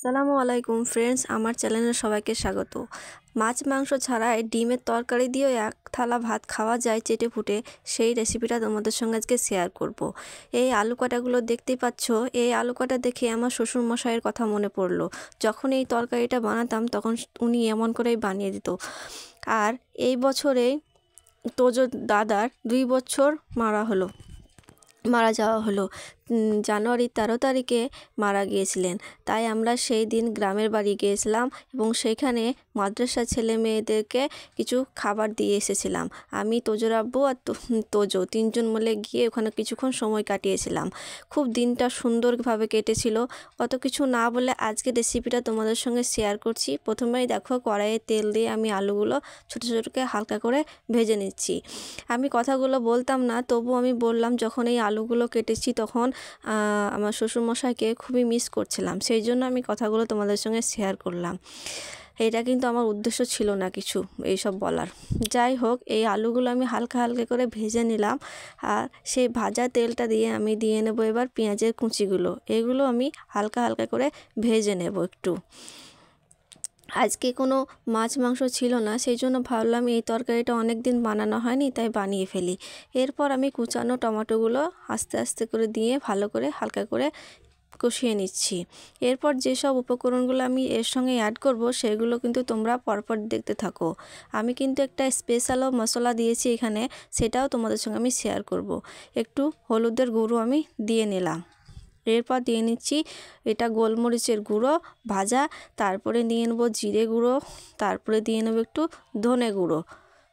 আসসালামু আলাইকুম ফ্রেন্ডস, আমার চ্যানেলে সবাইকে স্বাগত। মাছ মাংস ছাড়াই ডিমের তরকারি দিয়েও এক থালা ভাত খাওয়া যায় চেটেপুটে, সেই রেসিপিটা তোমাদের সঙ্গে আজকে শেয়ার করব। এই আলু কাটাগুলো দেখতেই পাচ্ছ, এই আলু কাটা দেখে আমার শ্বশুরমশাইয়ের কথা মনে পড়লো। যখন এই তরকারিটা বানাতাম তখন উনি এমন করেই বানিয়ে দিত। আর এই বছরেই তোজো দাদার 2 বছর মারা যাওয়া হলো। জানুয়ারি 13 তারিখে মারা গিয়েছিলেন। তাই আমরা সেই দিন গ্রামের বাড়ি গিয়েছিলাম এবং সেইখানে মাদ্রাসার ছেলে মেয়েদেরকে কিছু খাবার দিয়ে এসেছিলাম। আমি, তোজোর আব্বু আর তোজো 3 জন মিলে গিয়ে ওখানে কিছুক্ষণ সময় কাটিয়েছিলাম। খুব দিনটা সুন্দরভাবে কেটেছিল। অত কিছু না বলে আজকে রেসিপিটা তোমাদের সঙ্গে শেয়ার করছি। প্রথমেই দেখো, কড়াইয়ে তেল দিয়ে আমি আলুগুলো ছোটো ছোটোকে হালকা করে ভেজে নিচ্ছি। আমি কথাগুলো বলতাম না, তবু আমি বললাম, যখন এই আলুগুলো কেটেছি তখন আমার শ্বশুরমশাইকে খুবই মিস করছিলাম, সেই জন্য আমি কথাগুলো তোমাদের সঙ্গে শেয়ার করলাম। এটা কিন্তু আমার উদ্দেশ্য ছিল না কিছু এইসব বলার। যাই হোক, এই আলুগুলো আমি হালকা হালকা করে ভেজে নিলাম। আর সেই ভাজা তেলটা দিয়ে আমি দিয়ে নেব এবার পেঁয়াজের কুচিগুলো। এগুলো আমি হালকা হালকা করে ভেজে নেব একটু। আজকে কোনো মাছ মাংস ছিল না, সেই জন্য ভাবলাম এই তরকারিটা অনেক দিন বানানো হয়নি, তাই বানিয়ে ফেলি। এরপর আমি কুচানো টমেটোগুলো আস্তে আস্তে করে দিয়ে ভালো করে হালকা করে কষিয়ে নিচ্ছি। এরপর যেসব উপকরণগুলো আমি এর সঙ্গে অ্যাড করব সেগুলো কিন্তু তোমরা পরপর দেখতে থাকো। আমি কিন্তু একটা স্পেশালও মশলা দিয়েছি এখানে, সেটাও তোমাদের সঙ্গে আমি শেয়ার করব। একটু হলুদের গুঁড়ো আমি দিয়ে নিলাম। এরপর দিয়ে নিচ্ছি এটা গোলমরিচের গুঁড়ো ভাজা, তারপরে নিয়ে নেবো জিরে গুঁড়ো, তারপরে দিয়ে নেবো একটু ধনে গুঁড়ো।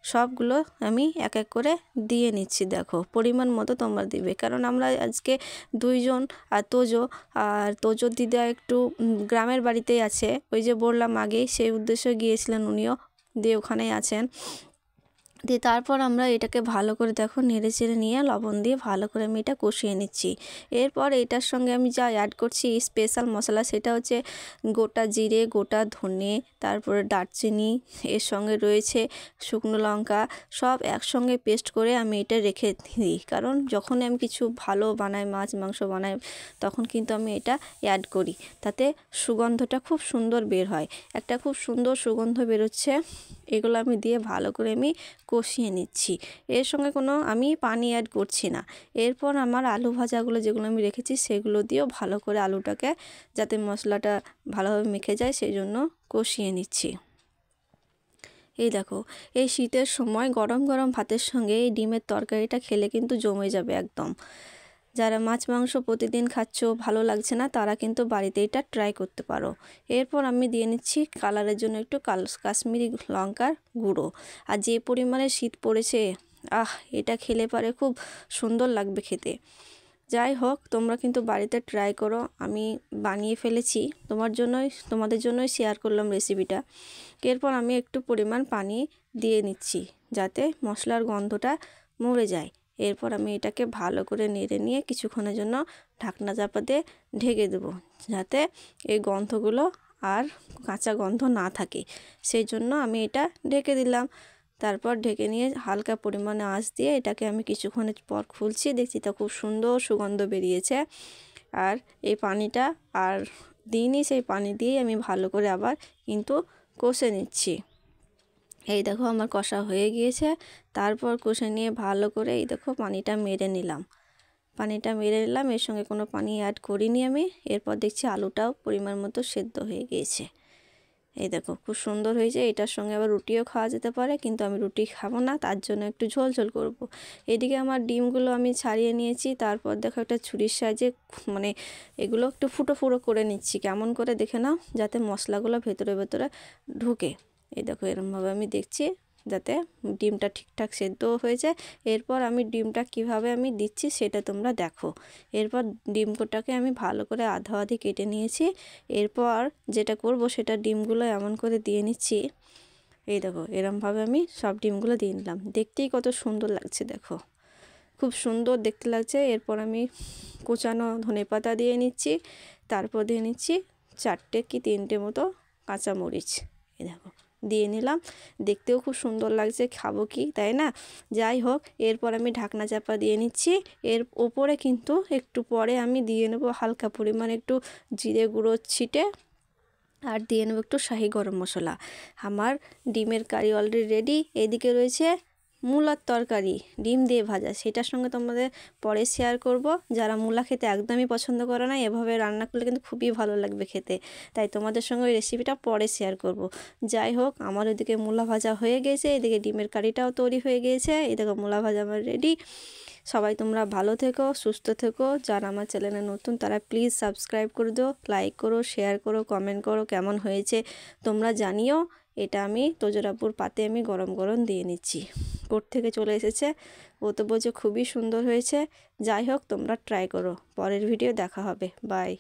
সবগুলো আমি এক এক করে দিয়ে নিচ্ছি। দেখো, পরিমাণ মতো তোমরা দিবে, কারণ আমরা আজকে 2 জন। আর তোজোর দিদা একটু গ্রামের বাড়িতেই আছে, ওই যে বললাম আগেই, সেই উদ্দেশ্যে গিয়েছিলেন উনিও, দিয়ে ওখানেই আছেন। দিয়ে তারপর আমরা এটাকে ভালো করে দেখো নেড়ে চেড়ে নিয়ে লবণ দিয়ে ভালো করে আমি এটা কষিয়ে নিচ্ছি। এরপর এটার সঙ্গে আমি যা অ্যাড করছি স্পেশাল মশলা, সেটা হচ্ছে গোটা জিরে, গোটা ধনে, তারপরে দারচিনি, এর সঙ্গে রয়েছে শুকনো লঙ্কা, সব একসঙ্গে পেস্ট করে আমি এটা রেখে দিই। কারণ যখন আমি কিছু ভালো বানাই, মাছ মাংস বানাই, তখন কিন্তু আমি এটা অ্যাড করি, তাতে সুগন্ধটা খুব সুন্দর বের হয়। একটা খুব সুন্দর সুগন্ধ বেরোচ্ছে। এগুলো আমি দিয়ে ভালো করে আমি কষিয়ে নিচ্ছি। এর সঙ্গে কোনো আমি পানি অ্যাড করছি না। এরপর আমার আলু ভাজাগুলো যেগুলো আমি রেখেছি সেগুলো দিয়েও ভালো করে আলুটাকে, যাতে মশলাটা ভালোভাবে মেখে যায়, সেই জন্য কষিয়ে নিচ্ছি। এই দেখো, এই শীতের সময় গরম গরম ভাতের সঙ্গে এই ডিমের তরকারিটা খেলে কিন্তু জমে যাবে একদম। যারা মাছ মাংস প্রতিদিন খাচ্ছ, ভালো লাগছে না, তারা কিন্তু বাড়িতে এটা ট্রাই করতে পারো। এরপর আমি দিয়ে নিচ্ছি কালারের জন্য একটু কাশ্মীরি লঙ্কার গুঁড়ো। আর যে পরিমাণে শীত পড়েছে, এটা খেলে পারে খুব সুন্দর লাগবে খেতে। যাই হোক, তোমরা কিন্তু বাড়িতে ট্রাই করো। আমি বানিয়ে ফেলেছি, তোমাদের জন্যই শেয়ার করলাম রেসিপিটা। এরপর আমি একটু পরিমাণ পানি দিয়ে নিচ্ছি, যাতে মশলার গন্ধটা মরে যায়। এরপর আমি এটাকে ভালো করে নেড়ে নিয়ে কিছুক্ষণের জন্য ঢাকনা চাপা দিয়ে ঢেকে দেবো, যাতে এই গন্ধগুলো আর কাঁচা গন্ধ না থাকে। সেই জন্য আমি এটা ঢেকে দিলাম। তারপর ঢেকে নিয়ে হালকা পরিমাণে আঁচ দিয়ে এটাকে আমি কিছুক্ষণের পর খুলছি, দেখছি তা খুব সুন্দর সুগন্ধ বেরিয়েছে। আর এই পানিটা আর দিইনি, সেই পানি দিয়েই আমি ভালো করে আবার কিন্তু কষে নিচ্ছি। এই দেখো, আমার কষা হয়ে গিয়েছে। তারপর কষে নিয়ে ভালো করে এই দেখো পানিটা মেরে নিলাম। এর সঙ্গে কোনো পানি অ্যাড করিনি আমি। এরপর দেখছি আলুটাও পরিমাণ মতো সেদ্ধ হয়ে গিয়েছে। এই দেখো, খুব সুন্দর হয়েছে। এটার সঙ্গে আবার রুটিও খাওয়া যেতে পারে, কিন্তু আমি রুটি খাবো না, তার জন্য একটু ঝোল ঝোল করব। এদিকে আমার ডিমগুলো আমি ছাড়িয়ে নিয়েছি। তারপর দেখো একটা ছুরির সাহায্যে এগুলো একটু ফুটো ফুটো করে নিচ্ছি, কেমন করে দেখে নাও, যাতে মশলাগুলো ভেতরে ভেতরে ঢুকে। এই দেখো, এরকমভাবে আমি দেখছি যাতে ডিমটা ঠিকঠাক সেদ্ধ হয়েছে। এরপর আমি ডিমটা কিভাবে আমি দিচ্ছি সেটা তোমরা দেখো। এরপর ডিমটাকে আমি ভালো করে আধা আধি কেটে নিয়েছি। এরপর যেটা করব সেটা ডিমগুলো এমন করে দিয়ে নিচ্ছি। এই দেখো, এরমভাবে আমি সব ডিমগুলো দিয়ে নিলাম। দেখতেই কত সুন্দর লাগছে, দেখো খুব সুন্দর দেখতে লাগছে। এরপর আমি কুচানো ধনেপাতা দিয়ে নিচ্ছি। তারপর দিয়ে নিচ্ছি 4টে কি 3টে মতো কাঁচামরিচ। এই দেখো, দিয়ে নিলাম। দেখতেও খুব সুন্দর লাগছে, খাবো কি, তাই না? যাই হোক, এরপর আমি ঢাকনা চাপা দিয়ে নিচ্ছি। এর ওপরে কিন্তু একটু পরে আমি দিয়ে নেব হালকা পরিমাণ একটু জিরে গুঁড়ো ছিটে। আর দিয়ে নেব একটু শাহি গরম মশলা। আমার ডিমের কারি অলরেডি রেডি। এদিকে রয়েছে মূলার তরকারি ডিম দিয়ে ভাজা, সেটার সঙ্গে তোমাদের পরে শেয়ার করব। যারা মূলা খেতে একদমই পছন্দ করে না, এভাবে রান্না করলে কিন্তু খুবই ভালো লাগবে খেতে, তাই তোমাদের সঙ্গে ওই রেসিপিটা পরে শেয়ার করব। যাই হোক, আমার ওইদিকে মূলা ভাজা হয়ে গেছে, এদিকে ডিমের কারিটাও তৈরি হয়ে গিয়েছে, এদিকে মূলা ভাজা আমার রেডি। সবাই তোমরা ভালো থেকো, সুস্থ থেকো। যারা আমার চ্যানেলে নতুন তারা প্লিজ সাবস্ক্রাইব করে দিও, লাইক করো, শেয়ার করো, কমেন্ট করো কেমন হয়েছে তোমরা জানিও। এটা আমি তোজরাপুর পাতে আমি গরম গরম দিয়ে নিচ্ছি। কোর্ট থেকে চলে এসেছে, ও তো বলছে খুবই সুন্দর হয়েছে। যাই হোক, তোমরা ট্রাই করো। পরের ভিডিও দেখা হবে। বাই।